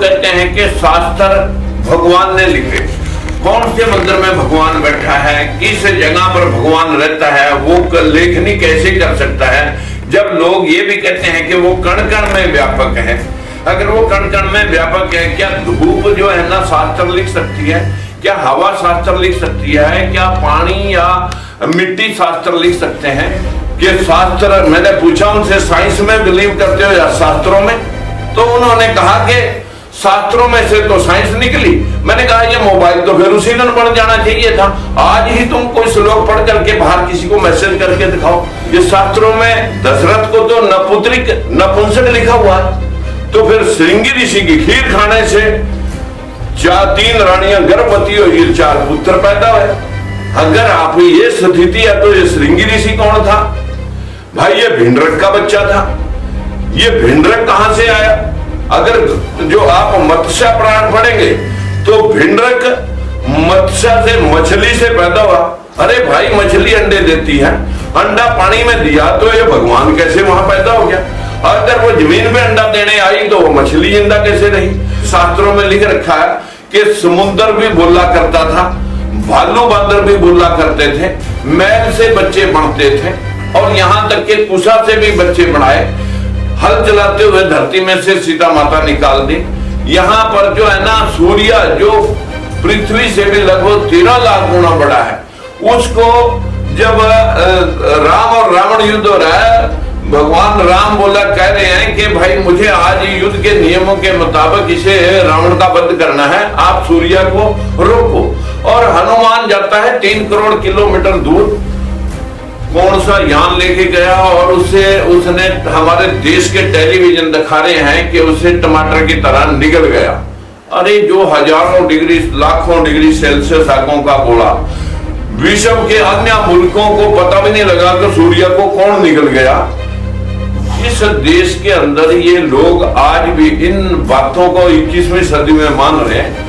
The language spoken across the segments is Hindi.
लोग कहते हैं कि शास्त्र भगवान ने लिखे, कौन से मंदिर में भगवान बैठा है, किस जगह पर भगवान रहता है, वो लेखनी कैसे कर सकता है। जब लोग ये भी कहते हैं कि वो कण कण में व्यापक है, अगर वो कण कण में व्यापक है, क्या धूप जो है ना शास्त्र लिख सकती है, क्या हवा शास्त्र लिख सकती है, क्या पानी या मिट्टी शास्त्र लिख सकते हैं? कि शास्त्र, मैंने पूछा उनसे साइंस में बिलीव करते हो या शास्त्रों में, तो उन्होंने कहा कि शास्त्रों में से तो साइंस निकली। मैंने कहा ये मोबाइल तो फिर उसी दिन पढ़ जाना चाहिए था, आज ही तुम कोई श्लोक पढ़ करके बाहर किसी को मैसेज करके दिखाओ। ये शास्त्रों में दशरथ को तो नपुंसक लिखा हुआ, तो फिर श्रृंगी ऋषि की खीर खाने से 3 रानियां गर्भवती हुई, 4 पुत्र पैदा हुए। अगर आप ये स्थिति है तो ये श्रृंगी ऋषि कौन था? भाई ये भिंडरक का बच्चा था। ये भिंडरक कहां से आया? अगर जो आप मत्स्य पुराण पढ़ेंगे तो भिंडरक मत्स्य से, मछली से पैदा हुआ। अरे भाई मछली अंडे देती है, अंडा पानी में दिया तो ये भगवान कैसे वहां पैदा हो गया? अगर वो जमीन में अंडा देने आई तो वो मछली जिंदा कैसे रही? शास्त्रों में लिख रखा है कि समुद्र भी बोला करता था, भालू बांदर भी बोला करते थे, मैल से बच्चे बनते थे, और यहाँ तक के कुशा से भी बच्चे बनाए। हल चलाते हुए धरती में से सीता माता निकाल दी। यहाँ पर जो है ना सूर्य जो पृथ्वी से भी लगभग 13 लाख गुना बड़ा है, उसको जब राम और रावण युद्ध हो रहा है, भगवान राम बोला, कह रहे हैं कि भाई मुझे आज युद्ध के नियमों के मुताबिक इसे रावण का वध करना है, आप सूर्य को रोको। और हनुमान जाता है 3 करोड़ किलोमीटर दूर, कौन सा यान लेके गया, और उसने हमारे देश के टेलीविजन दिखा रहे हैं कि उसे टमाटर की तरह निगल गया। अरे जो हजारों डिग्री, लाखों डिग्री सेल्सियस आगों का गोला, विश्व के अन्य मुल्कों को पता भी नहीं लगा कि सूर्य को कौन निगल गया। इस देश के अंदर ये लोग आज भी इन बातों को 21वीं सदी में मान रहे हैं।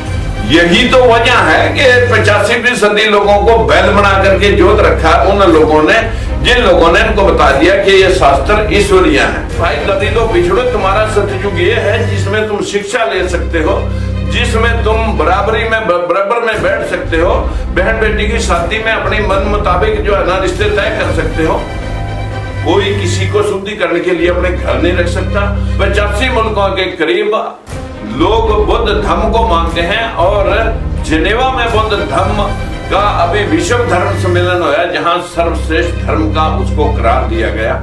यही तो वजह है कि 85वीं सदी लोगों को बैल बना करके जोत रखा उन लोगों ने, जिन लोगों ने इनको बता दिया कि ये शास्त्र ईश्वरीय है। भाई दलितों पिछड़ो, तुम्हारा सतयुग ये है जिसमें तुम शिक्षा ले सकते हो, जिसमें तुम बराबर में बैठ सकते हो, बहन बेटी की शादी में अपनी मन मुताबिक जो है ना रिश्ते तय कर सकते हो। कोई किसी को शुद्धि करने के लिए अपने घर नहीं रख सकता। 85 मुल्कों के करीब लोग बौद्ध धर्म को मानते हैं, और जिनेवा में बौद्ध धर्म का अभी विश्व धर्म सम्मेलन हुआ जहां सर्वश्रेष्ठ धर्म का उसको करार दिया गया।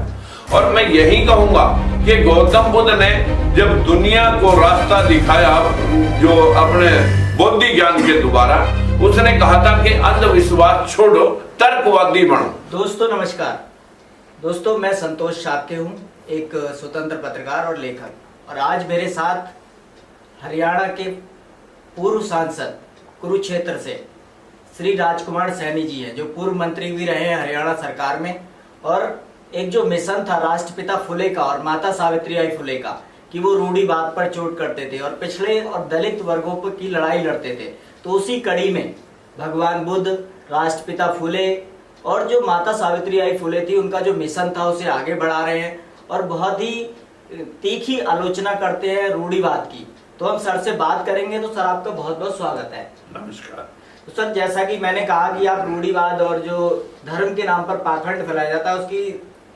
और मैं यही कहूंगा कि गौतम बुद्ध ने जब दुनिया को रास्ता दिखाया जो अपने बौद्धिक ज्ञान के द्वारा, उसने कहा था कि अंधविश्वास छोड़ो, तर्कवादी बनो। दोस्तों नमस्कार। दोस्तों मैं संतोष शाक्य हूँ, एक स्वतंत्र पत्रकार और लेखक, और आज मेरे साथ हरियाणा के पूर्व सांसद कुरुक्षेत्र से श्री राजकुमार सैनी जी हैं, जो पूर्व मंत्री भी रहे हैं हरियाणा सरकार में, और एक जो मिशन था राष्ट्रपिता फुले का और माता सावित्रीबाई फुले का कि वो रूढ़िवाद पर चोट करते थे और पिछड़े और दलित वर्गों पर की लड़ाई लड़ते थे, तो उसी कड़ी में भगवान बुद्ध, राष्ट्रपिता फुले और जो माता सावित्रीबाई फुले थी उनका जो मिशन था उसे आगे बढ़ा रहे हैं, और बहुत ही तीखी आलोचना करते हैं रूढ़िवाद की। तो हम सर से बात करेंगे। तो सर आपका बहुत बहुत स्वागत है। नमस्कार। तो सर जैसा कि मैंने कहा कि आप रूढ़िवाद और जो धर्म के नाम पर पाखंड फैलाया जाता है उसकी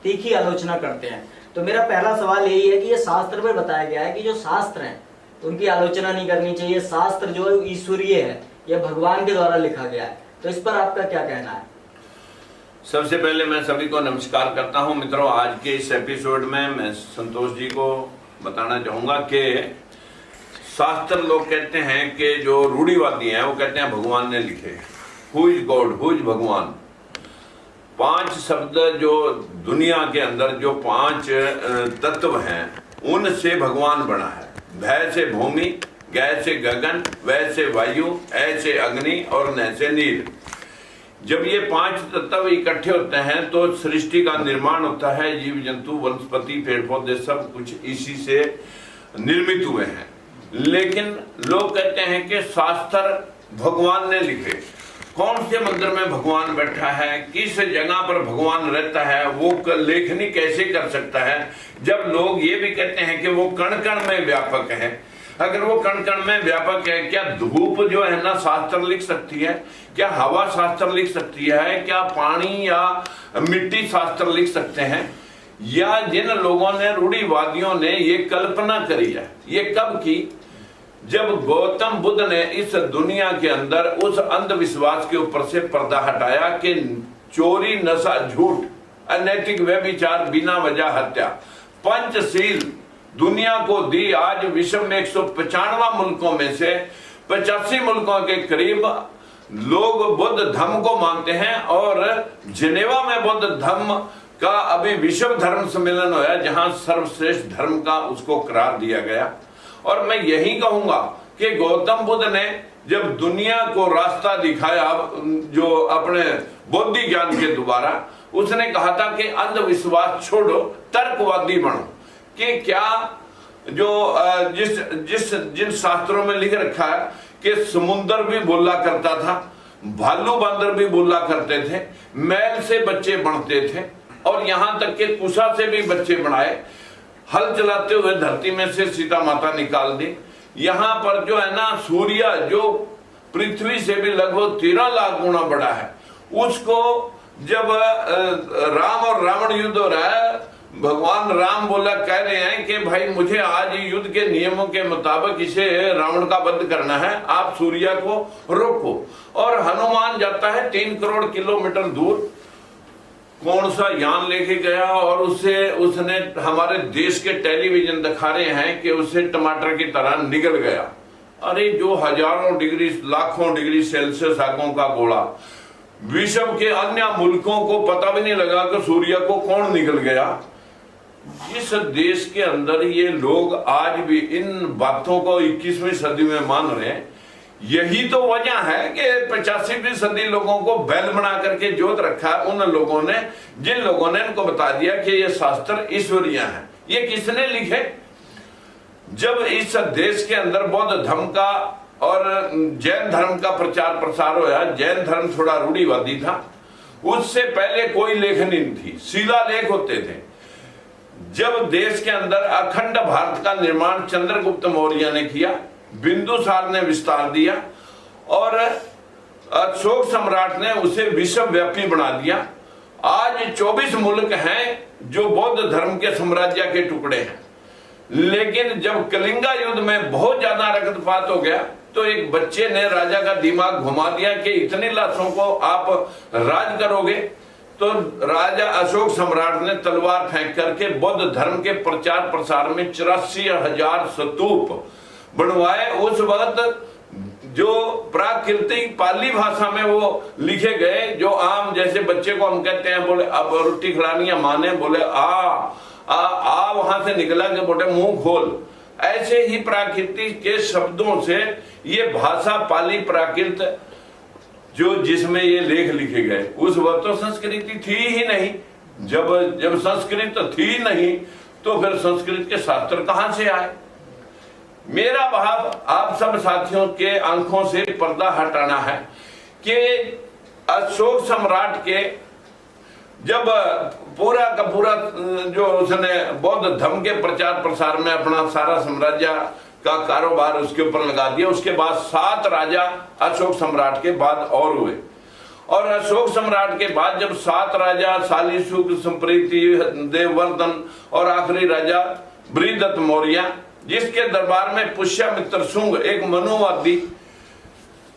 तीखी आलोचना करते हैं, तो मेरा पहला सवाल यही है कि ये शास्त्र में बताया गया है कि जो शास्त्र हैं उनकी आलोचना नहीं करनी चाहिए, शास्त्र जो ईश्वरीय है, यह भगवान के द्वारा लिखा गया है, तो इस पर आपका क्या कहना है? सबसे पहले मैं सभी को नमस्कार करता हूं। मित्रों, आज के इस एपिसोड में मैं संतोष जी को बताना चाहूंगा कि शास्त्र लोग कहते हैं कि जो रूढ़िवादी हैं वो कहते हैं भगवान ने लिखे, who is God, who is भगवान। 5 शब्द जो दुनिया के अंदर जो 5 तत्व हैं उनसे भगवान बना है। भय से भूमि, गय से गगन, वै से वायु, ऐ से अग्नि और न से नीर। जब ये 5 तत्व इकट्ठे होते हैं तो सृष्टि का निर्माण होता है। जीव जंतु, वनस्पति, पेड़ पौधे सब कुछ इसी से निर्मित हुए हैं। लेकिन लोग कहते हैं कि शास्त्र भगवान ने लिखे, कौन से मंदिर में भगवान बैठा है, किस जगह पर भगवान रहता है, वो लेखनी कैसे कर सकता है। जब लोग ये भी कहते हैं कि वो कण कण में व्यापक है, अगर वो कण कण में व्यापक है, क्या धूप जो है ना शास्त्र लिख सकती है? क्या हवा शास्त्र लिख सकती है? क्या पानी या मिट्टी शास्त्र लिख सकते हैं? या जिन लोगों ने, रूढ़िवादियों ने ये कल्पना करी है, ये कब की? जब गौतम बुद्ध ने इस दुनिया के अंदर उस अंधविश्वास के ऊपर से पर्दा हटाया कि चोरी, नशा, झूठ, अनैतिक व्यभिचार, बिना वजह हत्या, पंचशील दुनिया को दी। आज विश्व में 195 मुल्कों में से 85 मुल्कों के करीब लोग बुद्ध धर्म को मानते हैं, और जिनेवा में बुद्ध धर्म का अभी विश्व धर्म सम्मेलन हुआ जहां सर्वश्रेष्ठ धर्म का उसको करार दिया गया। और मैं यही कहूंगा कि गौतम बुद्ध ने जब दुनिया को रास्ता दिखाया, जो अपने बौद्धिक ज्ञान के द्वारा, उसने कहा था कि अंधविश्वास छोड़ो, तर्कवादी बनो। कि क्या जो जिन शास्त्रों में लिख रखा है कि समुद्र भी बोला करता था, भालू बंदर भी बोला करते थे, मैल से बच्चे बनते थे, और यहां तक के कुशा से भी बच्चे बनाए, हल चलाते हुए धरती में से सीता माता निकाल दी। यहाँ पर जो है ना सूर्य, जो पृथ्वी से भी लगभग 13 लाख गुना बड़ा है, उसको जब राम और रावण युद्ध हो रहा है, भगवान राम बोला, कह रहे हैं कि भाई मुझे आज युद्ध के नियमों के मुताबिक इसे रावण का वध करना है, आप सूर्य को रोको। और हनुमान जाता है 3 करोड़ किलोमीटर दूर, कौन सा यान लेके गया, और उसने हमारे देश के टेलीविजन दिखा रहे हैं कि उसे टमाटर की तरह निगल गया। अरे जो हजारों डिग्री, लाखों डिग्री सेल्सियस आगों का गोला, विश्व के अन्य मुल्कों को पता भी नहीं लगा कि सूर्य को कौन निगल गया। जिस देश के अंदर ये लोग आज भी इन बातों को 21वीं सदी में मान रहे हैं, यही तो वजह है कि 85वीं सदी लोगों को बैल बना करके जोत रखा है उन लोगों ने, जिन लोगों ने इनको बता दिया कि ये शास्त्र ईश्वरीय है। ये किसने लिखे? जब इस देश के अंदर बौद्ध धर्म का और जैन धर्म का प्रचार प्रसार हुआ, जैन धर्म थोड़ा रूढ़िवादी था, उससे पहले कोई लेखनी नहीं थी, शिलालेख होते थे। जब देश के अंदर अखंड भारत का निर्माण चंद्रगुप्त मौर्य ने किया, बिंदुसार ने विस्तार दिया, और अशोक सम्राट ने उसे विश्वव्यापी बना दिया। आज 24 मुल्क हैं जो बौद्ध धर्म के साम्राज्य के टुकड़े हैं। लेकिन जब कलिंगा युद्ध में बहुत ज्यादा रक्तपात हो गया, तो एक बच्चे ने राजा का दिमाग घुमा दिया कि इतनी लाशों को आप राज करोगे। तो राजा अशोक सम्राट ने तलवार फेंक करके बौद्ध धर्म के प्रचार प्रसार में 84,000 स्तूप बनवाए। उस वक्त जो प्राकृतिक पाली भाषा में वो लिखे गए, जो आम जैसे बच्चे को हम कहते हैं, बोले अब रोटी खिलानी है माँ ने, बोले आ वहां से निकला के बोले मुंह खोल। ऐसे ही प्राकृतिक के शब्दों से ये भाषा पाली प्राकृत जो जिसमें ये लेख लिखे गए। उस वक्त तो संस्कृति थी ही नहीं। जब संस्कृत थी नहीं तो फिर संस्कृत के शास्त्र कहां से आए? मेरा भाव आप सब साथियों के आंखों से पर्दा हटाना है कि अशोक सम्राट के जब पूरा का पूरा जो उसने बौद्ध धर्म के प्रचार प्रसार में अपना सारा साम्राज्य का कारोबार उसके ऊपर लगा दिया, उसके बाद 7 राजा अशोक सम्राट के बाद और हुए। और अशोक सम्राट के बाद जब 7 राजा, शालीशुक, संप्रीति, देववर्धन और आखिरी राजा बृहदत्त मौर्य, जिसके दरबार में पुष्यमित्र शुंग एक मनुवादी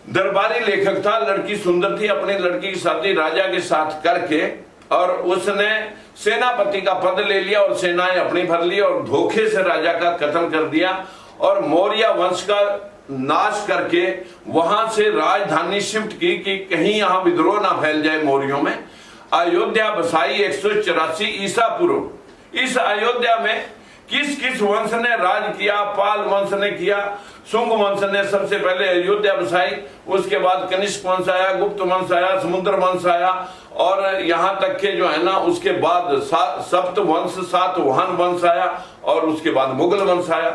दरबारी लेखक था, लड़की सुंदर थी, अपनी लड़की की शादी राजा के साथ करके और उसने सेनापति का पद ले लिया और सेनाएं अपनी भर ली और धोखे से राजा का कत्ल कर दिया और मौर्य वंश का नाश करके वहां से राजधानी शिफ्ट की कि कहीं यहां विद्रोह ना फैल जाए मौर्यों में। अयोध्या बसाई 184 ईसा पूर्व। इस अयोध्या में किस किस वंश ने राज किया? पाल वंश ने किया, शुंग वंश ने सबसे पहले अयोध्या बसाई, उसके बाद कनिष्क वंश आया, गुप्त वंश आया, समुद्र वंश आया और यहां तक के जो है ना उसके बाद सप्त वंश, सातवाहन वंश आया और उसके बाद मुगल वंश आया।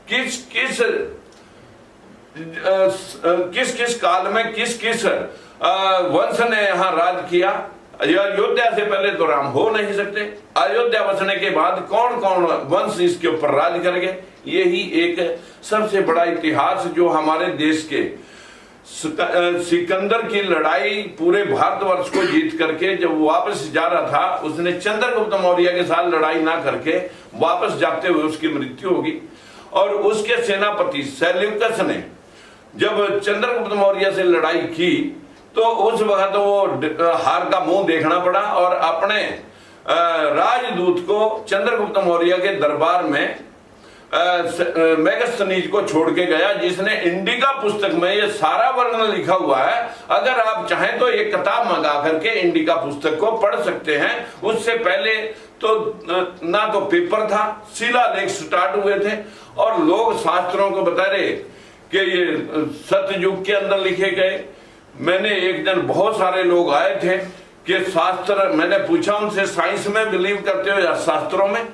किस किस काल में किस किस वंश ने यहाँ राज किया? अयोध्या से पहले तो राम हो नहीं सकते। अयोध्या बसने के बाद कौन कौन वंश इसके ऊपर राज कर गए, यही एक सबसे बड़ा इतिहास जो हमारे देश के सिकंदर की लड़ाई पूरे भारतवर्ष को जीत करके जब वापस जा रहा था, उसने चंद्रगुप्त मौर्य के साथ लड़ाई ना करके वापस जाते हुए उसकी मृत्यु होगी। और उसके सेनापति सेल्यूकस ने जब चंद्रगुप्त मौर्य से लड़ाई की तो उस वक्त वो हार का मुंह देखना पड़ा और अपने राजदूत को चंद्रगुप्त मौर्य के दरबार में मेगस्थनीज को छोड़ के गया, जिसने इंडिका पुस्तक में ये सारा वर्णन लिखा हुआ है। अगर आप चाहें तो ये किताब मंगा करके इंडिका पुस्तक को पढ़ सकते हैं। उससे पहले तो ना तो पेपर था, शिलालेख स्टार्ट हुए थे और लोग शास्त्रों को बता रहे कि ये सतयुग के अंदर लिखे गए। मैंने एक दिन बहुत सारे लोग आए थे कि शास्त्र, मैंने पूछा उनसे साइंस में बिलीव करते हो या शास्त्रों में,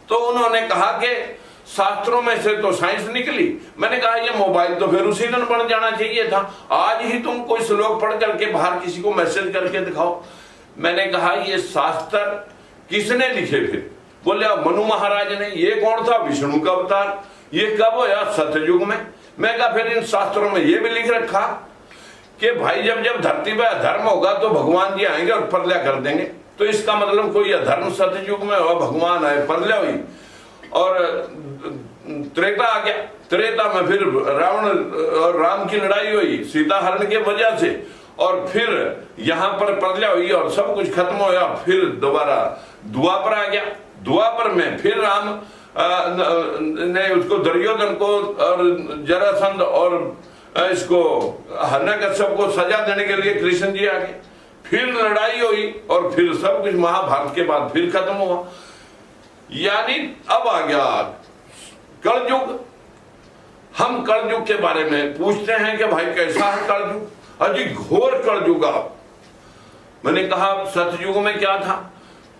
तो उन्होंने कहा कि शास्त्रों में से तो साइंस निकली। मैंने कहा ये मोबाइल तो फिर उसी दिन बन जाना चाहिए था, आज ही तुम कोई श्लोक पढ़ करके बाहर किसी को मैसेज करके दिखाओ। मैंने कहा ये शास्त्र किसने लिखे? फिर बोले मनु महाराज ने। ये कौन था? विष्णु का अवतार। ये कब होया? सतयुग में। मैं कहा फिर इन शास्त्रों में ये भी लिख रखा कि भाई जब जब धरती पर अधर्म होगा तो भगवान जी आएंगे और प्रलय कर देंगे। तो इसका मतलब कोई अधर्म सतयुग में हो, भगवान आए, प्रलय हुई और त्रेता आ गया। त्रेता में फिर रावण और राम की लड़ाई हुई सीता हरण के वजह से, और फिर यहाँ पर प्रलय हुई और सब कुछ खत्म होया। फिर दोबारा द्वापर आ गया। द्वापर में फिर राम ने उसको दुर्योधन को और जरासंध और इसको हिरण्यकश्यप को सजा देने के लिए कृष्ण जी आ गए। फिर लड़ाई हुई और फिर सब कुछ महाभारत के बाद फिर खत्म हुआ। यानी अब आ गया कलयुग। हम कलयुग के बारे में पूछते हैं कि भाई कैसा है कलयुग? अजी घोर कलयुग। मैंने कहा सतयुग में क्या था?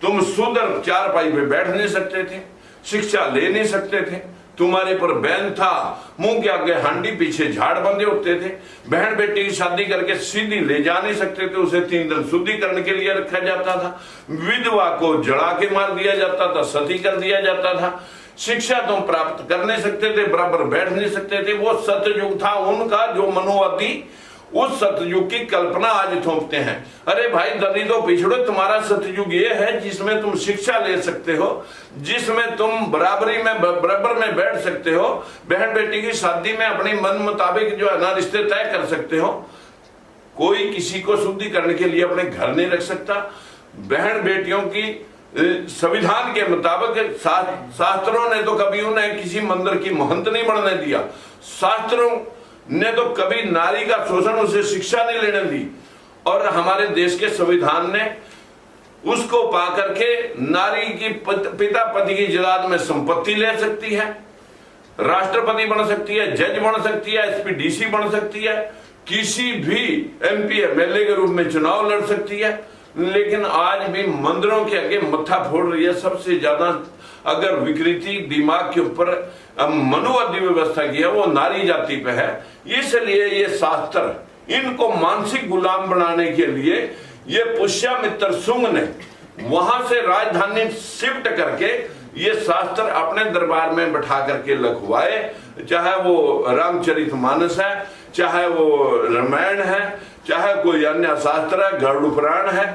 तुम सुंदर चारपाई पे बैठ नहीं सकते थे, शिक्षा ले नहीं सकते थे, तुम्हारे पर बैन था, मुंह के आगे हांडी पीछे झाड़ बंधे होते थे, बहन बेटी की शादी करके सीधी ले जा नहीं सकते थे, उसे 3 दिन शुद्धिकरण के लिए रखा जाता था, विधवा को जला के मार दिया जाता था, सती कर दिया जाता था, शिक्षा तुम प्राप्त कर नहीं सकते थे, बराबर बैठ नहीं सकते थे। वो सतयुग था उनका, जो मनुवादी उस सतयुग की कल्पना आज थोपते हैं। अरे भाई दलितों पिछड़ो, तुम्हारा सतयुग ये है जिसमें तुम शिक्षा ले सकते हो, जिसमें तुम बराबरी में बराबर में बैठ सकते हो, बहन बेटी की शादी में अपनी मन मुताबिक जो है ना रिश्ते तय कर सकते हो। कोई किसी को शुद्धिकरण के लिए अपने घर नहीं रख सकता। बहन बेटियों की संविधान के मुताबिक शास्त्रों ने तो कभी उन्हें किसी मंदिर की महंत नहीं बनने दिया। शास्त्रों ने तो कभी नारी का शोषण, उसे शिक्षा नहीं लेने दी। और हमारे देश के संविधान ने उसको पा करके नारी की पिता पति की जायदाद में संपत्ति ले सकती है, राष्ट्रपति बन सकती है, जज बन सकती है, एसपी डीसी बन सकती है, किसी भी एमपी एमएलए के रूप में चुनाव लड़ सकती है। लेकिन आज भी मंदिरों के आगे मत्था फोड़ रही है। सबसे ज्यादा अगर विकृति दिमाग के ऊपर मनुवादी व्यवस्था की है वो नारी जाति पे है। इसलिए ये शास्त्र इनको मानसिक गुलाम बनाने के लिए ये पुष्यमित्र शुंग ने वहां से राजधानी शिफ्ट करके ये शास्त्र अपने दरबार में बैठा करके लिखवाए। चाहे वो रामचरितमानस है, चाहे वो रामायण है, चाहे कोई अन्य शास्त्र है, गरुड़ पुराण है।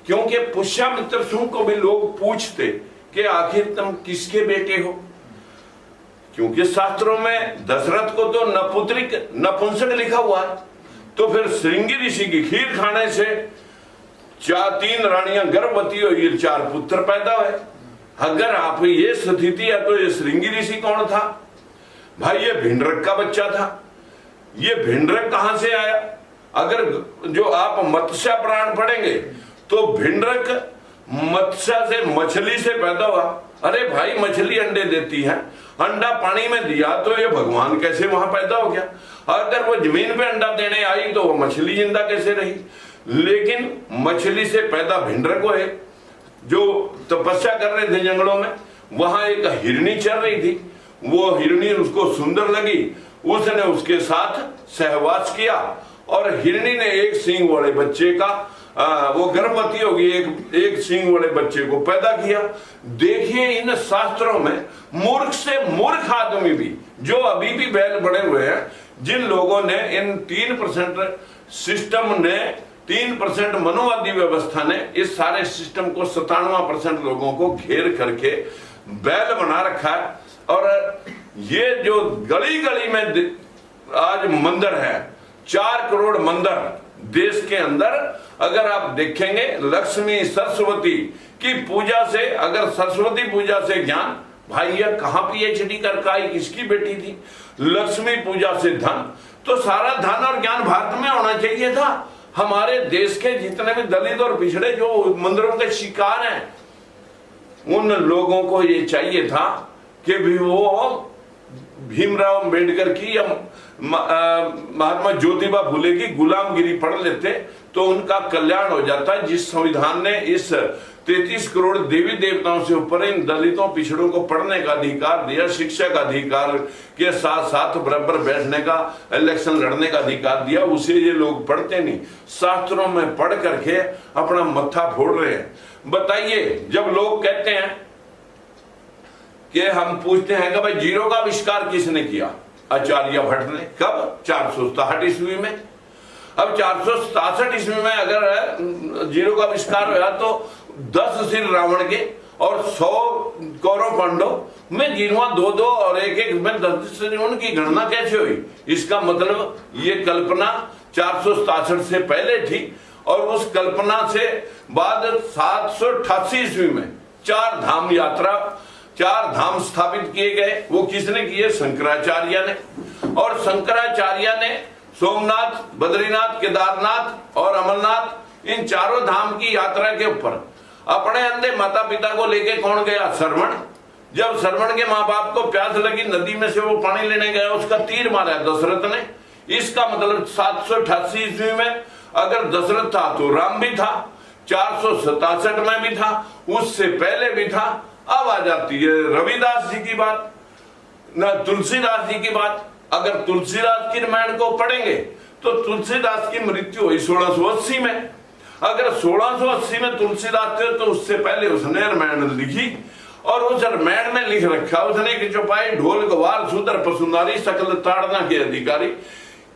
क्योंकि पुष्यमित्र शुंग को भी लोग पूछते कि आखिर तुम किसके बेटे हो? क्योंकि शास्त्रों में दशरथ को तो नपुंसक लिखा हुआ है। तो फिर श्रृंगी ऋषि की खीर खाने से 3 रानियां गर्भवती हुई, 4 पुत्र पैदा हुए। अगर आप ये स्थिति है तो ये श्रृंगी ऋषि कौन था? भाई ये भिंडरक का बच्चा था। ये भिंडरक कहां से आया? अगर जो आप मत्स्य पुराण पढ़ेंगे तो भिंडरक मत्स्य से, मछली से पैदा हुआ। अरे भाई मछली अंडे देती है, अंडा पानी में दिया तो ये भगवान कैसे वहां पैदा हो गया? अगर वो जमीन पे अंडा देने आई तो वो मछली जिंदा कैसे रही? लेकिन मछली से पैदा भिंडरक हुए जो तपस्या कर रहे थे जंगलों में। वहां एक हिरणी चल रही थी, वो हिरणी उसको सुंदर लगी, उसने उसके साथ सहवास किया और हिरणी ने एक सींग वाले बच्चे का वो गर्भवती होगी, एक सींग वाले बच्चे को पैदा किया। देखिए इन शास्त्रों में मूर्ख से मूर्ख आदमी भी जो अभी भी बैल बड़े हुए हैं, जिन लोगों ने इन 3% सिस्टम ने 3% मनोवादी व्यवस्था ने इस सारे सिस्टम को 97% लोगों को घेर करके बैल बना रखा है। और ये जो गली गली में आज मंदिर है, 4 करोड़ मंदिर देश के अंदर, अगर आप देखेंगे लक्ष्मी सरस्वती की पूजा से, अगर सरस्वती पूजा से ज्ञान, भाई ये कहां PhD करके आई, किसकी बेटी थी? लक्ष्मी पूजा से धन, तो सारा धन और ज्ञान भारत में होना चाहिए था। हमारे देश के जितने भी दलित और पिछड़े जो मंदिरों के शिकार हैं, उन लोगों को ये चाहिए था कि भी वो भीमराव अम्बेडकर की या महात्मा ज्योतिबा फुले की गुलामगिरी पढ़ लेते तो उनका कल्याण हो जाता। जिस संविधान ने इस 33 करोड़ देवी देवताओं से ऊपर इन दलितों पिछड़ों को पढ़ने का अधिकार दिया, शिक्षा का अधिकार के साथ साथ बराबर बैठने का, इलेक्शन लड़ने का अधिकार दिया, उसे ये लोग पढ़ते नहीं, शास्त्रों में पढ़ करके अपना मत्था फोड़ रहे हैं। बताइए, जब लोग कहते हैं कि हम पूछते हैं कि भाई जीरो का आविष्कार किसने किया? आचार्य भट्ट ने। कब? 467 ईस्वी में। अब 467 ईस्वी में अगर जीरो का आविष्कार हुआ तो 10 सिर रावण के और 100 कौरव पांडव में जीरो 2-2 और एक में 10 सिर, उनकी गणना कैसे हुई? इसका मतलब ये कल्पना 467 से पहले थी और उस कल्पना से बाद 788 ईस्वी में 4 धाम यात्रा, 4 धाम स्थापित किए गए। वो किसने किए? शंकराचार्य ने। और शंकराचार्य ने सोमनाथ, बद्रीनाथ, केदारनाथ और अमरनाथ, इन 4 धाम की यात्रा के ऊपर अपने अंधे माता पिता को लेके कौन गया? श्रवण। जब श्रवण के माँ बाप को प्यास लगी, नदी में से वो पानी लेने गया, उसका तीर मारा दशरथ ने। इसका मतलब 788 ईस्वी में अगर दशरथ था तो राम भी था, 467 में भी था, उससे पहले भी था। अब आ जाती है रविदास जी की बात, न तुलसीदास जी की बात। अगर तुलसीदास की रामायण को पढ़ेंगे तो तुलसीदास की मृत्यु हुई 1680 में। अगर 1680 में तुलसीदास थे तो उससे पहले उसने रामायण लिखी और उस रामायण में लिख रखा उसने कि चौपाई ढोल गवार सुंदर पसुंदारी सकल ताड़ना के अधिकारी,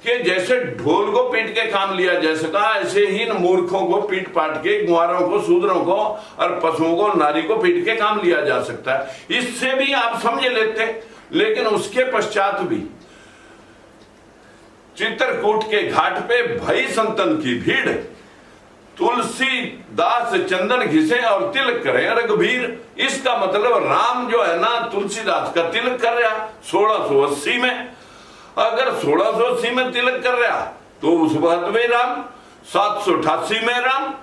कि जैसे ढोल को पीट के काम लिया जा सका, ऐसे ही इन मूर्खों को पीट पाट के, ग्वारों को, शूद्रों को और पशुओं को, नारी को पीट के काम लिया जा सकता है। इससे भी आप समझ लेते। लेकिन उसके पश्चात भी चित्रकूट के घाट पे भई संतन की भीड़, तुलसीदास चंदन घिसे और तिलक करे रघुवीर। इसका मतलब राम जो है ना, तुलसीदास का तिलक कर रहा 1680 में। अगर 1680 में तिलक कर रहा तो उस वक्त में राम, 788 में राम,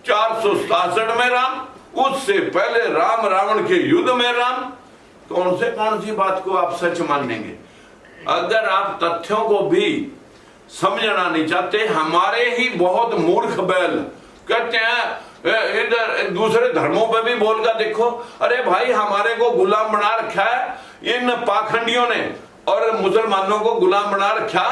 467 में राम, उससे पहले राम, रावण के युद्ध में राम। कौन सी बात को आप सच मानेंगे? अगर आप तथ्यों को भी समझना नहीं चाहते, हमारे ही बहुत मूर्ख बैल कहते हैं इधर दूसरे धर्मों पे भी बोल कर देखो, अरे भाई हमारे को गुलाम बना रखा है इन पाखंडियों ने और मुसलमानों को गुलाम बना रखा।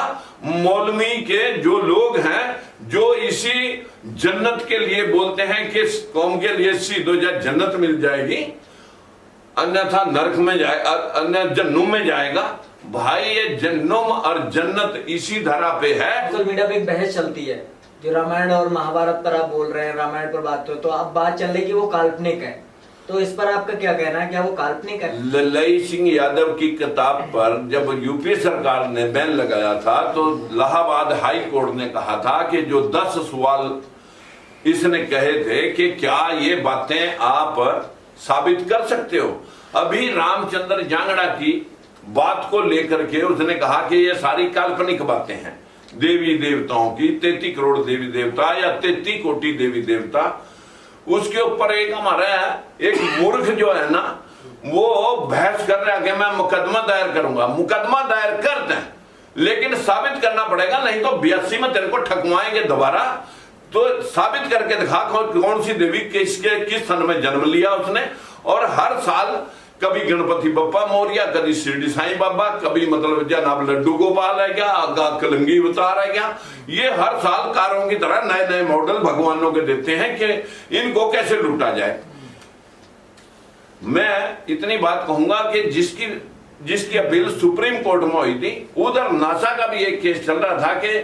मौलवी के जो लोग हैं जो इसी जन्नत के लिए बोलते हैं कि कौम के लिए सीधो या जन्नत मिल जाएगी, अन्यथा नरक में जाएगा, अन्य जन्नुम में जाएगा। भाई ये जन्नुम और जन्नत इसी धरा पे है। सोशल मीडिया पे एक बहस चलती है, जो रामायण और महाभारत पर आप बोल रहे हैं, रामायण पर बात तो अब बात चल रही है कि वो काल्पनिक है, तो इस पर आपका क्या कहना है? क्या वो काल्पनिक है? ललई सिंह यादव की किताब पर जब यूपी सरकार ने बैन लगाया था तो इलाहाबाद हाई कोर्ट ने कहा था कि जो 10 सवाल इसने कहे थे कि क्या ये बातें आप साबित कर सकते हो। अभी रामचंद्र जांगड़ा की बात को लेकर के उसने कहा कि ये सारी काल्पनिक बातें हैं, देवी देवताओं की, 33 करोड़ देवी देवता या 33 कोटि देवी देवता। उसके ऊपर एक हमारा एक मूर्ख जो है ना, वो बहस कर रहा है कि मैं मुकदमा दायर करूंगा। मुकदमा दायर कर दें, लेकिन साबित करना पड़ेगा, नहीं तो 82 में तेरे को ठकवाएंगे दोबारा। तो साबित करके दिखा कौन सी देवी किस सन में जन्म लिया उसने, और हर साल कभी गणपति बप्पा मोरिया, कभी शिरडी साईं बाबा, कभी मतलब जनाब लड्डू गोपाल है क्या, आगा कलंगी अवतार है क्या। ये हर साल कारों की तरह नए नए मॉडल भगवानों के देते हैं कि इनको कैसे लूटा जाए। मैं इतनी बात कहूंगा कि जिसकी अपील सुप्रीम कोर्ट में हुई थी, उधर नासा का भी एक केस चल रहा था कि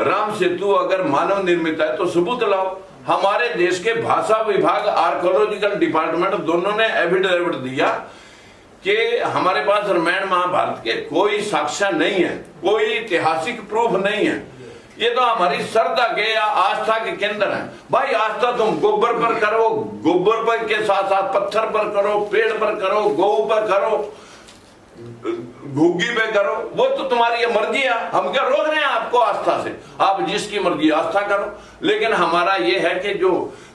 राम सेतु अगर मानव निर्मित है तो सबूत लाओ। हमारे देश के भाषा विभाग, आर्कोलॉजिकल डिपार्टमेंट दोनों ने एफिडेविट दिया कि हमारे पास रामायण महाभारत के कोई साक्ष्य नहीं है, कोई ऐतिहासिक प्रूफ नहीं है। ये तो हमारी श्रद्धा के या आस्था के केंद्र है। भाई आस्था तुम गोबर पर करो, गोबर पर के साथ साथ पत्थर पर करो, पेड़ पर करो, गौ पर करो, घुग्गी पे करो, वो तो तुम्हारी मर्जी है। हम क्या रोक रहे हैं आपको आस्था से? आप जिसकी मर्जी आस्था करो। लेकिन हमारा ये है कि जो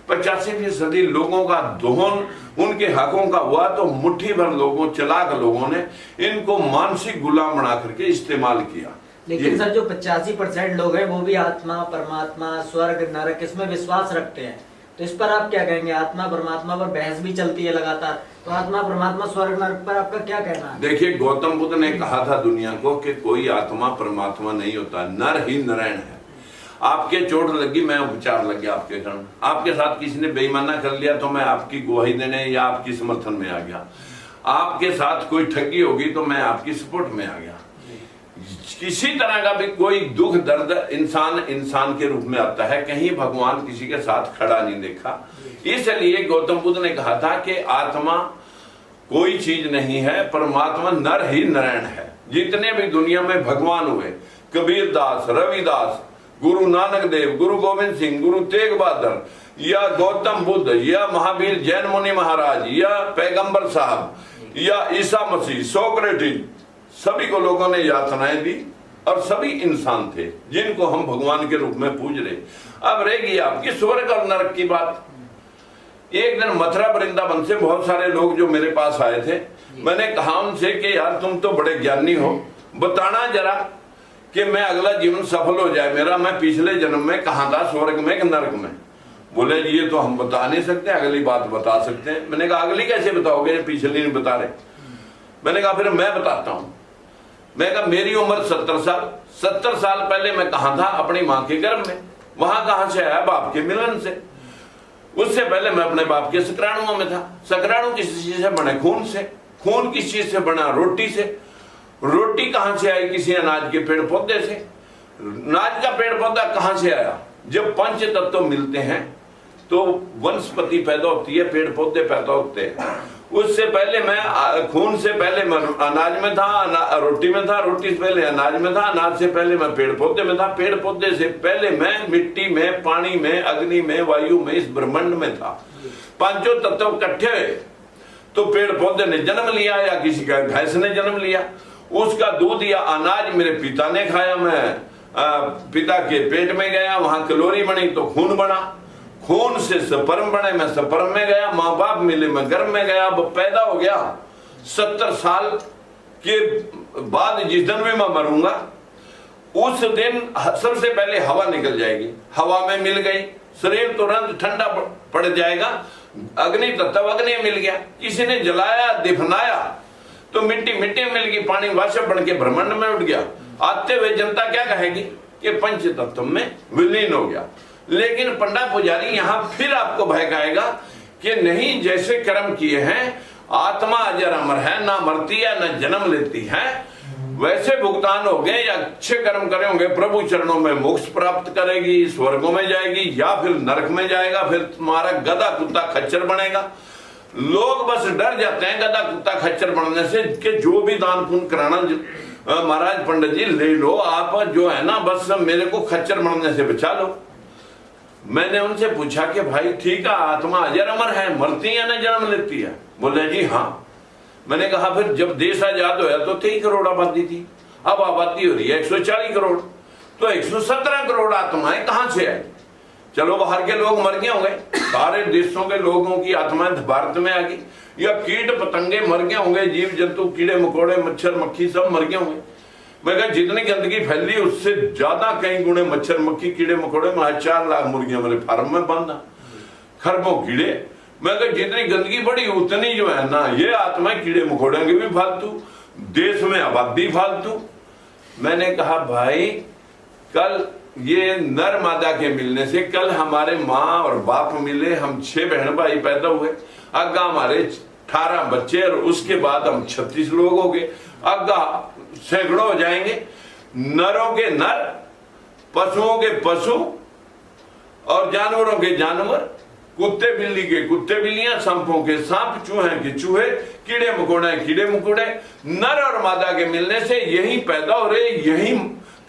85% लोगों का दोहन उनके हकों का हुआ, तो मुट्ठी भर लोगों, चलाक लोगों ने इनको मानसिक गुलाम बना करके इस्तेमाल किया। लेकिन सर जो 85% लोग हैं वो भी आत्मा, परमात्मा, स्वर्ग, नरक इसमें विश्वास रखते हैं, तो इस पर आप क्या कहेंगे? आत्मा परमात्मा पर बहस भी चलती है लगातार, तो आत्मा परमात्मा स्वर्ग नरक पर आपका क्या कहना है? देखिए, गौतम बुद्ध ने कहा था दुनिया को कि कोई आत्मा परमात्मा नहीं होता, नर ही नारायण है। आपके चोट लगी, मैं उपचार लग गया आपके कारण, आपके साथ किसी ने बेईमाना कर लिया तो मैं आपकी गवाही देने या आपकी समर्थन में आ गया, आपके साथ कोई ठगी होगी तो मैं आपकी सपोर्ट में आ गया। किसी तरह का भी कोई दुख दर्द इंसान के रूप में आता है, कहीं भगवान किसी के साथ खड़ा नहीं देखा। इसलिए गौतम बुद्ध ने कहा था कि आत्मा कोई चीज नहीं है, परमात्मा नर ही नारायण है। जितने भी दुनिया में भगवान हुए, कबीर दास, रविदास, गुरु नानक देव, गुरु गोविंद सिंह, गुरु तेग बहादुर, या गौतम बुद्ध, या महावीर जैन मुनि महाराज, या पैगंबर साहब, या ईसा मसीह, सोक्रेटिस, सभी को लोगों ने यातनाएं दी और सभी इंसान थे जिनको हम भगवान के रूप में पूज रहे। अब रहेगी आपकी स्वर्ग और नरक की बात। एक दिन मथुरा वृंदावन से बहुत सारे लोग जो मेरे पास आए थे, मैंने कहा उनसे कि यार तुम तो बड़े ज्ञानी हो, बताना जरा कि मैं अगला जीवन सफल हो जाए मेरा, मैं पिछले जन्म में कहाँ था, स्वर्ग में कि नरक में। बोले ये तो हम बता नहीं सकते, अगली बात बता सकते हैं। मैंने कहा अगली कैसे बताओगे, पिछली नहीं बता रहे। मैंने कहा फिर मैं बताता हूं। मैं कहा मेरी उम्र 70 साल पहले मैं कहा था, अपनी माँ के गर्भ में। वहां कहां से आया? बाप के मिलन से। उससे पहले मैं अपने बाप के शुक्राणुओं में था। शुक्राणु किस चीज से बने? खून से। खून किस चीज से बना? रोटी से। रोटी कहां से आई? किसी अनाज के पेड़ पौधे से। अनाज का पेड़ पौधा कहां से आया? जब पंच तत्व मिलते हैं तो वनस्पति पैदा होती है, पेड़ पौधे पैदा होते हैं। उससे पहले मैं खून से पहले मैं अनाज में था, रोटी में था, रोटी से पहले अनाज में था, अनाज से पहले मैं पेड़ पौधे में था, पेड़ पौधे से पहले मैं मिट्टी में, पानी में, अग्नि में, वायु में, इस ब्रह्मांड में था। पांचों तत्व इकट्ठे हुए तो पेड़ पौधे ने जन्म लिया या किसी का भैंस ने जन्म लिया। उसका दूध या अनाज मेरे पिता ने खाया, मैं पिता के पेट में गया, वहां कैलोरी बनी तो खून बना, खून से स्पर्म बने, मैं स्पर्म में गया, माँ बाप मिले, मैं गर्भ में गया, अब पैदा हो गया। 70 साल के बाद जिस दिन भी मैं मरूंगा उस दिन सबसे पहले हवा निकल जाएगी, हवा में मिल गई, शरीर तुरंत ठंडा पड़ जाएगा। अग्नि तत्व अग्नि मिल गया, किसी ने जलाया दफनाया तो मिट्टी मिट्टी मिल गई, पानी वाष्प बन के ब्रह्मांड में उठ गया। आते हुए जनता क्या कहेगी कि पंच तत्व में विलीन हो गया। लेकिन पंडा पुजारी यहां फिर आपको बहकाएगा कि नहीं, जैसे कर्म किए हैं आत्मा अजर अमर है, ना मरती है ना जन्म लेती है, वैसे भुगतान हो गए या अच्छे कर्म करे होंगे, प्रभु चरणों में मोक्ष प्राप्त करेगी, स्वर्गों में जाएगी या फिर नरक में जाएगा, फिर तुम्हारा गधा कुत्ता खच्चर बनेगा। लोग बस डर जाते हैं गधा कुत्ता खच्चर बनने से कि जो भी दान पुण्य कराना महाराज पंडित जी ले लो आप, जो है ना बस मेरे को खच्चर बनने से बचा लो। मैंने उनसे पूछा कि भाई ठीक है, आत्मा अजर अमर है, मरती है ना जन्म लेती है? बोले जी हाँ। मैंने कहा फिर जब देश आजाद होया तो 23 करोड़ आबादी थी, अब आबादी हो रही है 140 करोड़, तो 117 करोड़ आत्माएं कहां से आई? चलो बाहर के लोग मर गए होंगे, सारे देशों के लोगों की आत्माएं भारत में आ गई, या कीट पतंगे मर गए होंगे, जीव जंतु, कीड़े मकोड़े, मच्छर मक्खी सब मर गए होंगे। मैं कहा जितनी गंदगी फैली उससे ज्यादा कई गुणे मच्छर मक्खी कीड़े मकोड़े, 4 लाख मुर्गियां मेरे फार्म में बंद, खरबों कीड़े, मैं कहा जितनी गंदगी बढ़ी उतनी जो है ना ये आत्माएं कीड़े मकोड़े की भी फालतू, देश में आबादी फालतू। मैंने कहा भाई कल ये नर मादा के मिलने से, कल हमारे माँ और बाप मिले, हम 6 बहन भाई पैदा हुए, अग्गा हमारे 18 बच्चे और उसके बाद हम 36 लोग हो गए, अग्गा सैकड़ों हो जाएंगे। नरों के नर, पशुओं के पशु और जानवरों के जानवर, कुत्ते बिल्ली के कुत्ते बिल्लियां, सांपों के सांप, चूहे के चूहे, कीड़े मकोड़े कीड़े मकोड़े। नर और मादा के मिलने से यही पैदा हो रहे, यही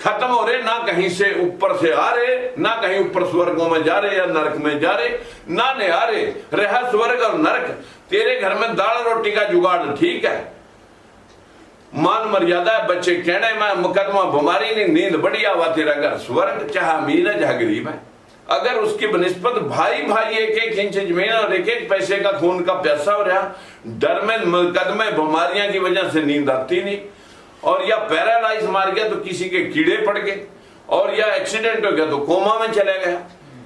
खत्म हो रहे, ना कहीं से ऊपर से आ रहे, ना कहीं ऊपर स्वर्गों में जा रहे या नरक में जा रहे, ना ने आ रहे। रहा स्वर्ग और नरक, तेरे घर में दाल रोटी का जुगाड़ ठीक है, मान मर्यादा है, बच्चे कहने में मुकदमा बीमारी नहीं, नींद बढ़िया हुआ, तेरा घर स्वर्ग, चाहे अमीर है चाहे गरीब है। अगर उसकी बनिस्बत भाई भाई 1-1 इंच जमीन और 1-1 पैसे का खून का प्यासा हो रहा, डर में मुकदमे बीमारियां की वजह से नींद आती नहीं, और या पैरालाइज मार गया तो किसी के कीड़े पड़ गए, और या एक्सीडेंट हो गया तो कोमा में चले गया।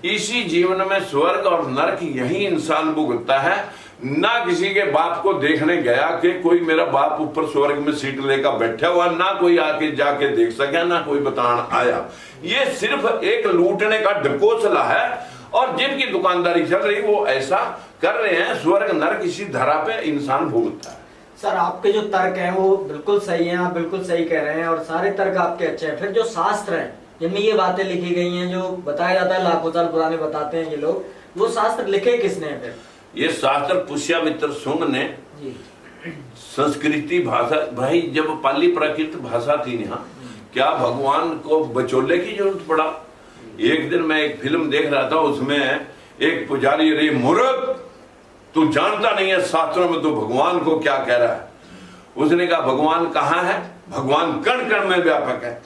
इसी जीवन में स्वर्ग और नरक यही इंसान भुगतता है। ना किसी के बाप को देखने गया कि कोई मेरा बाप ऊपर स्वर्ग में सीट लेकर बैठा हुआ, ना कोई आके जाके देख सका, ना कोई बतान आया। ये सिर्फ एक लूटने का ढकोसला है, और जिनकी दुकानदारी चल रही वो ऐसा कर रहे हैं। स्वर्ग नरक इसी धरा पे इंसान भुगतता है। सर आपके जो तर्क हैं वो बिल्कुल सही हैं, आप बिल्कुल सही कह रहे हैं, और सारे तर्क आपके अच्छे हैं। फिर जो शास्त्र हैं जिनमें ये बातें लिखी गई हैं, जो बताया जाता है लाखों साल पुराने बताते हैं ये लोग, वो शास्त्र लिखे किसने हैं फिर? ये शास्त्र पुष्यमित्र शुंग ने संस्कृति भाषा, भाई जब पाली प्राकृत भाषा थी ना, क्या भगवान को बचोले की जरूरत पड़ा? एक दिन मैं एक फिल्म देख रहा था, उसमें एक पुजारी, रे मूर्ख तू जानता नहीं है शास्त्रों में तो भगवान को क्या कह रहा है। उसने कहा भगवान कहाँ है? भगवान कण कण में व्यापक है।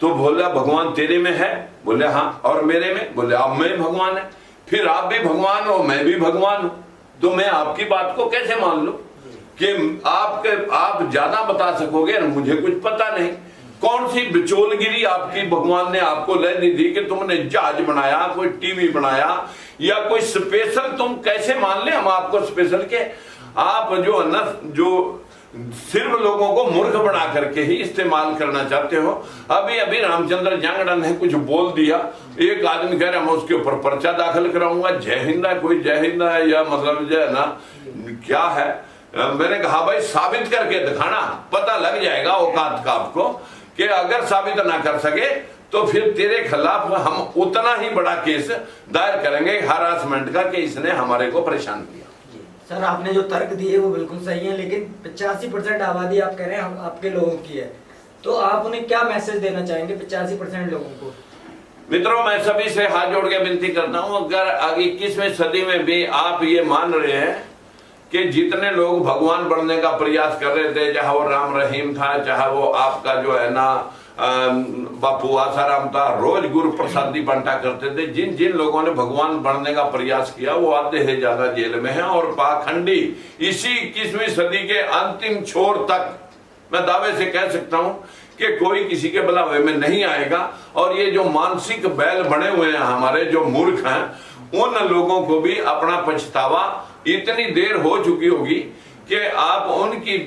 तो बोला भगवान तेरे में है? बोले हाँ। और मेरे में? बोले आप में भगवान है। फिर आप भी भगवान हो, मैं भी भगवान हूं, तो मैं आपकी बात को कैसे मान लूं कि आप ज्यादा बता सकोगे और मुझे कुछ पता नहीं? कौन सी बिचौलगिरी आपकी भगवान ने आपको लेनी दी कि तुमने जहाज बनाया, कोई टीवी बनाया, या कोई स्पेशल? तुम कैसे मान ले हम आपको स्पेशल के? आप जो है ना, जो सिर्फ लोगों को मूर्ख बना करके ही इस्तेमाल करना चाहते हो। अभी अभी रामचंद्र जांगड़ा ने कुछ बोल दिया, एक आदमी कह रहा मैं उसके ऊपर पर्चा दाखिल कराऊंगा। जय हिंद है, कोई जय हिंद है या मतलब जो है ना क्या है? मैंने कहा भाई साबित करके दिखाना, पता लग जाएगा औकात का आपको, कि अगर साबित ना कर सके तो फिर तेरे खिलाफ हम उतना ही बड़ा केस दायर करेंगे हरासमेंट का, कि इसने हमारे को परेशान किया। सर आपने जो तर्क दिए वो बिल्कुल सही है, लेकिन 85% आबादी आप कह रहे हैं आपके लोगों की है, तो आप उन्हें क्या मैसेज देना चाहेंगे 85% लोगों को? मित्रों, मैं सभी से हाथ जोड़ के विनती करता हूं, अगर 21वीं सदी में भी आप ये मान रहे हैं कि जितने लोग भगवान बनने का प्रयास कर रहे थे, चाहे वो राम रहीम था, चाहे वो आपका जो है ना बापू आसाराम था, रोज गुरु प्रसादी बंटा करते थे, जिन जिन लोगों ने भगवान बनने का प्रयास किया वो आधे से ज्यादा जेल में है। और पाखंडी इसी 21वीं सदी के अंतिम छोर तक मैं दावे से कह सकता हूं कि कोई किसी के बुलावे में नहीं आएगा। और ये जो मानसिक बैल बने हुए हैं हमारे, जो मूर्ख हैं, उन लोगों को भी अपना पछतावा इतनी देर हो चुकी होगी कि आप उनकी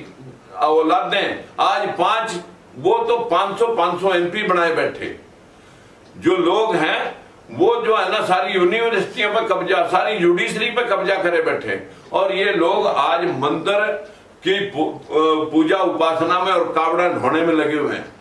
औलादें आज 5 वो तो 500 एमपी बनाए बैठे जो लोग हैं, वो जो है ना सारी यूनिवर्सिटियों पे कब्जा, सारी जुडिशरी पे कब्जा करे बैठे। और ये लोग आज मंदिर की पूजा उपासना में और कावड़ा ढोने में लगे हुए हैं।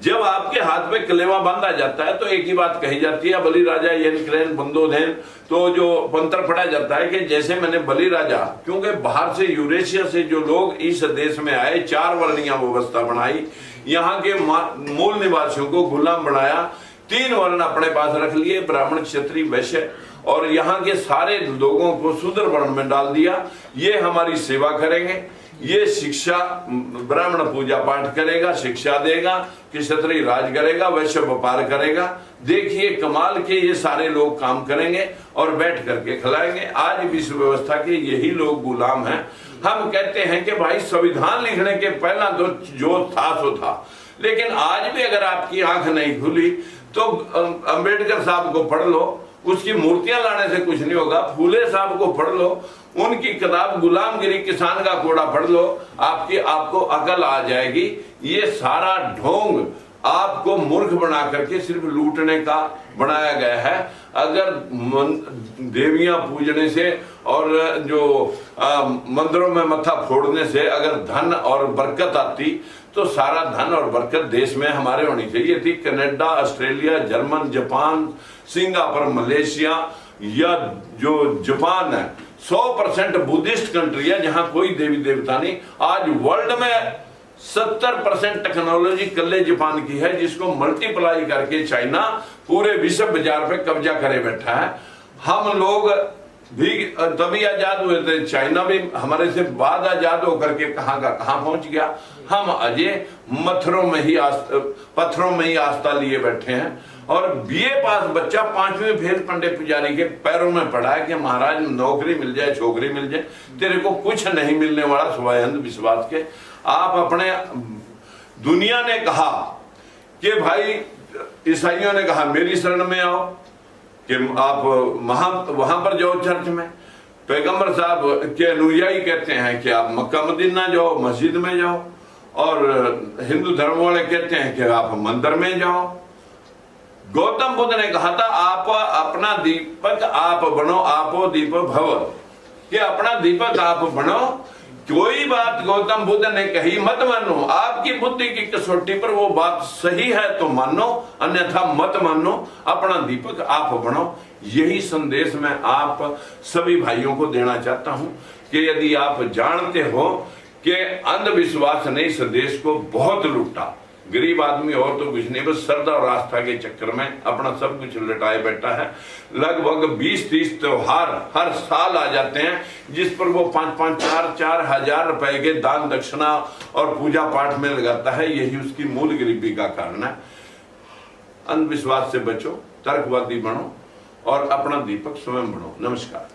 जब आपके हाथ पे कलेवा बांधा जाता है तो एक ही बात कही जाती है, बलि राजा यन बंदोधन। तो जो मंत्र पढ़ा जाता है कि जैसे मैंने बलि राजा, क्योंकि बाहर से यूरेशिया से जो लोग इस देश में आए, 4 वर्णीय व्यवस्था बनाई, यहाँ के मूल निवासियों को गुलाम बनाया, 3 वर्ण अपने पास रख लिए, ब्राह्मण क्षत्रिय वैश्य, और यहाँ के सारे लोगों को शूद्र वर्ण में डाल दिया। ये हमारी सेवा करेंगे, ये शिक्षा, ब्राह्मण पूजा पाठ करेगा, शिक्षा देगा, क्षत्रिय राज करेगा, वैश्य व्यापार करेगा। देखिए कमाल के ये सारे लोग काम करेंगे और बैठ करके खिलाएंगे। आज विश्व व्यवस्था के यही लोग गुलाम हैं। हम कहते हैं कि भाई संविधान लिखने के पहला तो जो था सो था, लेकिन आज भी अगर आपकी आंख नहीं खुली तो अंबेडकर साहब को पढ़ लो, उसकी मूर्तियां लाने से कुछ नहीं होगा। फूले साहब को पढ़ लो, उनकी किताब गुलामगिरी किसान का कोड़ा पढ़ लो, आपको अकल आ जाएगी। ये सारा ढोंग आपको मूर्ख बना करके सिर्फ लूटने का बनाया गया है। अगर देवियां पूजने से और जो मंदिरों में मत्था फोड़ने से अगर धन और बरकत आती तो सारा धन और बरकत देश में हमारे होनी चाहिए थी। Canada, Australia, German, Japan, Singapore, Malaysia या जो जापान है 100% बुद्धिस्ट कंट्री है जहां कोई देवी देवता नहीं। आज वर्ल्ड में 70% टेक्नोलॉजी कल्ले जापान की है, जिसको मल्टीप्लाई करके चाइना पूरे विश्व बाजार पे कब्जा करे बैठा है। हम लोग भी तभी आजाद हुए थे, चाइना भी हमारे से बाद आजाद होकर के कहां का कहां पहुंच गया। हम अजय पत्थरों में ही आस्था लिए बैठे हैं। और बीए पास बच्चा 5वीं फेल पंडित पुजारी के पैरों में पड़ा है कि महाराज नौकरी मिल जाए, छोकरी मिल जाए, तेरे को कुछ नहीं मिलने वाला सिवाय अंधविश्वास के। आप अपने दुनिया ने कहा कि भाई, ईसाइयों ने कहा मेरी शरण में आओ, कि आप वहां पर जाओ चर्च में। पैगंबर साहब के अनुयायी कहते हैं कि आप मक्का मदीना जाओ, मस्जिद में जाओ। और हिंदू धर्म वाले कहते हैं कि आप मंदिर में जाओ। गौतम बुद्ध ने कहा था आप अपना दीपक आप बनो, आपो दीप भव, कि अपना दीपक आप बनो। कोई बात गौतम बुद्ध ने कही मत मानो, आपकी बुद्धि की कसौटी पर वो बात सही है तो मानो, अन्यथा मत मानो, अपना दीपक आप बनो। यही संदेश मैं आप सभी भाइयों को देना चाहता हूं कि यदि आप जानते हो कि अंधविश्वास ने इस देश को बहुत लूटा, गरीब आदमी और तो कुछ नहीं, बस श्रद्धा और आस्था के चक्कर में अपना सब कुछ लुटाए बैठा है। लगभग 20-30 त्योहार हर साल आ जाते हैं जिस पर वो 5-5, 4-4 हजार रुपए के दान दक्षिणा और पूजा पाठ में लगाता है। यही उसकी मूल गरीबी का कारण है। अंधविश्वास से बचो, तर्कवादी बनो और अपना दीपक स्वयं बनो। नमस्कार।